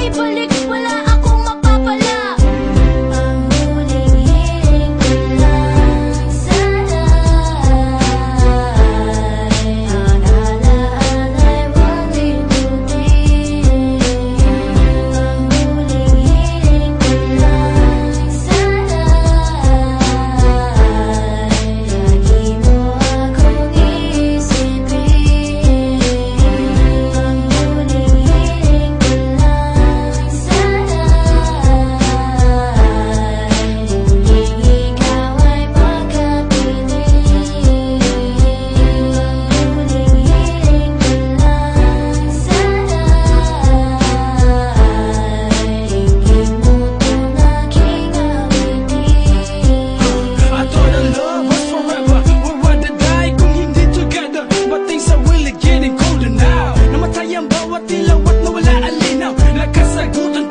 ibalik, wala akong mapapala. Ang huling hiling ko lang sana ay ang alaala'y wag limutin. Ang huling hiling ko lang sana ay lagi mo akong isipin. Ang huling hiling ko lang sana ay muling ikaw ay magkapiling. Ang huling hiling ko lang sana ay ingin mo tong aking awitin. I thought our love was forever, we'll ride or die kung hindi together. But things are really getting colder now. Namatay ang bawat ilaw at nawala ang linaw. Nagkasagutan